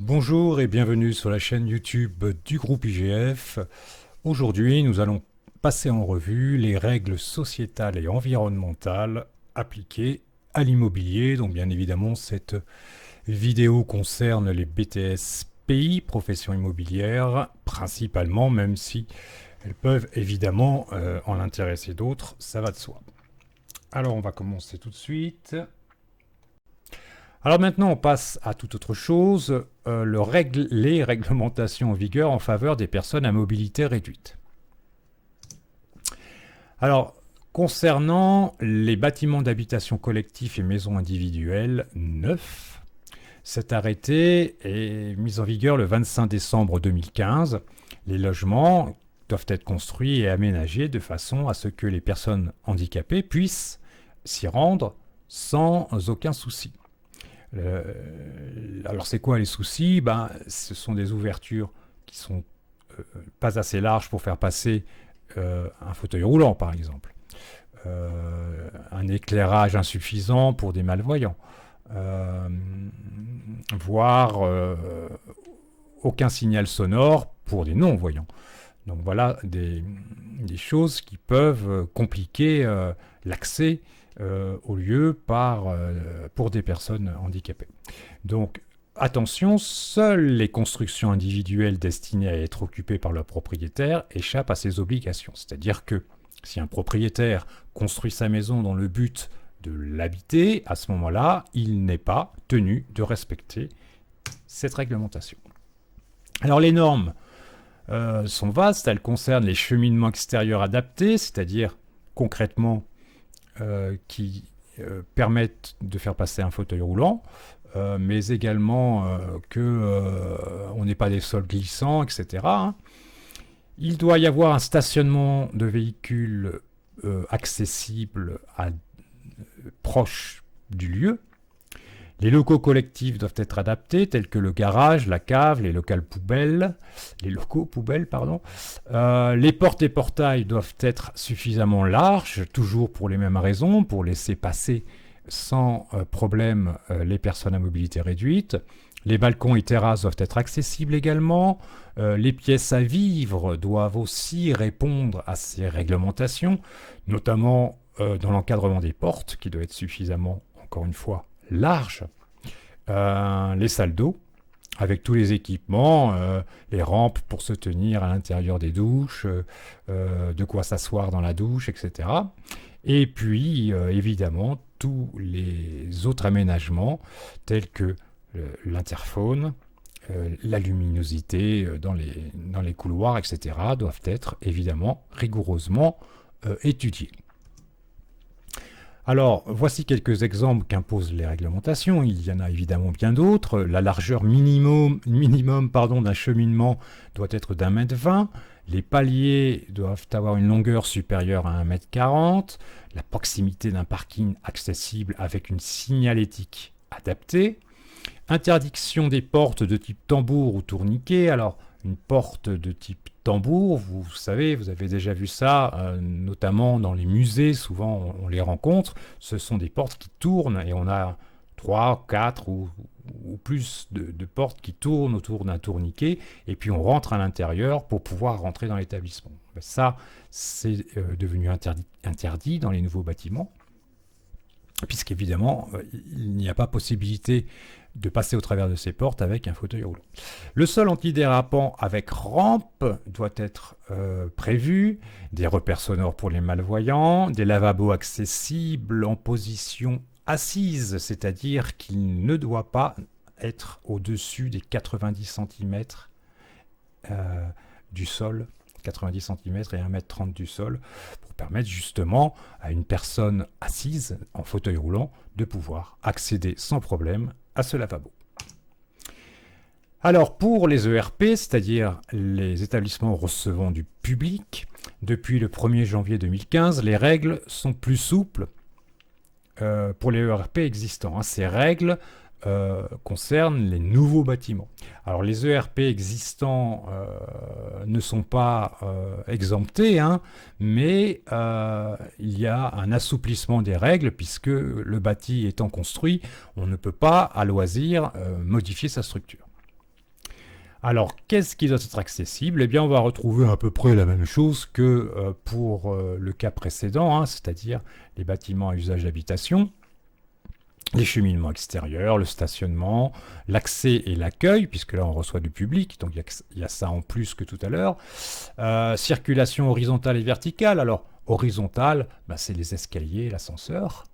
Bonjour et bienvenue sur la chaîne YouTube du groupe IGF. Aujourd'hui, nous allons passer en revue les règles sociétales et environnementales appliquées à l'immobilier. Donc bien évidemment, cette vidéo concerne les BTS PI, profession immobilière, principalement, même si elles peuvent évidemment en intéresser d'autres, ça va de soi. Alors on va commencer tout de suite. Alors maintenant, on passe à toute autre chose, les réglementations en vigueur en faveur des personnes à mobilité réduite. Alors, concernant les bâtiments d'habitation collectifs et maisons individuelles neufs, cet arrêté est mis en vigueur le 25 décembre 2015. Les logements doivent être construits et aménagés de façon à ce que les personnes handicapées puissent s'y rendre sans aucun souci. Alors c'est quoi les soucis? Ce sont des ouvertures qui sont pas assez larges pour faire passer un fauteuil roulant par exemple, un éclairage insuffisant pour des malvoyants, voire aucun signal sonore pour des non-voyants. Donc voilà des choses qui peuvent compliquer l'accès au lieu pour des personnes handicapées. Donc attention, seules les constructions individuelles destinées à être occupées par leur propriétaire échappent à ces obligations. C'est-à-dire que si un propriétaire construit sa maison dans le but de l'habiter, à ce moment-là, il n'est pas tenu de respecter cette réglementation. Alors les normes sont vastes, elles concernent les cheminements extérieurs adaptés, c'est-à-dire concrètement qui permettent de faire passer un fauteuil roulant, mais également on n'ait pas des sols glissants, etc. Il doit y avoir un stationnement de véhicules accessible proche du lieu. Les locaux collectifs doivent être adaptés, tels que le garage, la cave, les locaux poubelles, pardon. Les portes et portails doivent être suffisamment larges, toujours pour les mêmes raisons, pour laisser passer sans problème les personnes à mobilité réduite. Les balcons et terrasses doivent être accessibles également. Les pièces à vivre doivent aussi répondre à ces réglementations, notamment dans l'encadrement des portes, qui doit être suffisamment, encore une fois, large, les salles d'eau avec tous les équipements, les rampes pour se tenir à l'intérieur des douches, de quoi s'asseoir dans la douche, etc. Et puis évidemment tous les autres aménagements tels que l'interphone, la luminosité dans les couloirs, etc. doivent être évidemment rigoureusement étudiés. Alors, voici quelques exemples qu'imposent les réglementations. Il y en a évidemment bien d'autres. La largeur minimum d'un cheminement doit être d'1,20 m. Les paliers doivent avoir une longueur supérieure à 1,40 m. La proximité d'un parking accessible avec une signalétique adaptée. Interdiction des portes de type tambour ou tourniquet. Alors, une porte de type tambour, vous savez, vous avez déjà vu ça, notamment dans les musées, souvent on les rencontre. Ce sont des portes qui tournent et on a 3, 4 ou plus de portes qui tournent autour d'un tourniquet et puis on rentre à l'intérieur pour pouvoir rentrer dans l'établissement. Ça, c'est devenu interdit dans les nouveaux bâtiments, puisqu'évidemment, il n'y a pas possibilité de passer au travers de ces portes avec un fauteuil roulant. Le sol antidérapant avec rampe doit être prévu, des repères sonores pour les malvoyants, des lavabos accessibles en position assise, c'est-à-dire qu'il ne doit pas être au-dessus des 90 cm du sol, 90 cm et 1,30 m du sol, pour permettre justement à une personne assise en fauteuil roulant de pouvoir accéder sans problème à ce lavabo. Alors pour les ERP, c'est-à-dire les établissements recevant du public, depuis le 1er janvier 2015, les règles sont plus souples pour les ERP existants. Ces règles concernent les nouveaux bâtiments. Alors les ERP existants ne sont pas exemptés, mais il y a un assouplissement des règles puisque le bâti étant construit, on ne peut pas à loisir modifier sa structure. Alors, qu'est-ce qui doit être accessible? Eh bien, on va retrouver à peu près la même chose que pour le cas précédent, hein, c'est-à-dire les bâtiments à usage d'habitation, les cheminements extérieurs, le stationnement, l'accès et l'accueil, puisque là on reçoit du public, donc il y a ça en plus que tout à l'heure. Circulation horizontale et verticale. Alors, horizontale, ben, c'est les escaliers, l'ascenseur.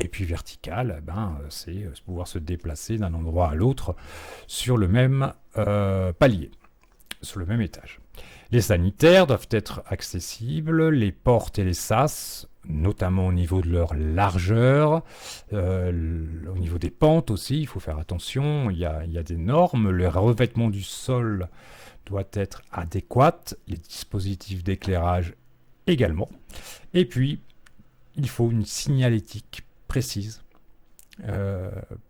Et puis verticale, ben, c'est pouvoir se déplacer d'un endroit à l'autre sur le même palier, sur le même étage. Les sanitaires doivent être accessibles, les portes et les sas, notamment au niveau de leur largeur, au niveau des pentes aussi, il faut faire attention, il y a des normes, le revêtement du sol doit être adéquat, les dispositifs d'éclairage également, et puis il faut une signalétique précise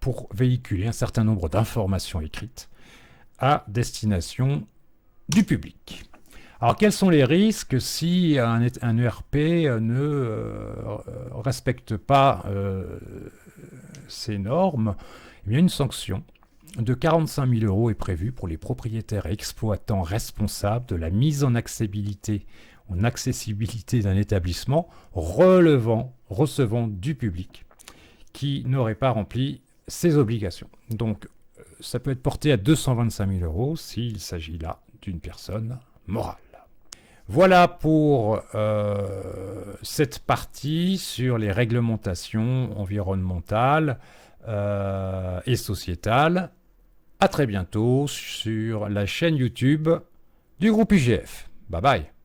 pour véhiculer un certain nombre d'informations écrites à destination du public. Alors, quels sont les risques si un ERP ne respecte pas ces normes? Eh bien, une sanction de 45 000 € est prévue pour les propriétaires et exploitants responsables de la mise en accessibilité d'un établissement recevant du public qui n'aurait pas rempli ses obligations. Donc, ça peut être porté à 225 000 € s'il s'agit là d'une personne morale. Voilà pour cette partie sur les réglementations environnementales et sociétales. À très bientôt sur la chaîne YouTube du groupe IGF. Bye bye.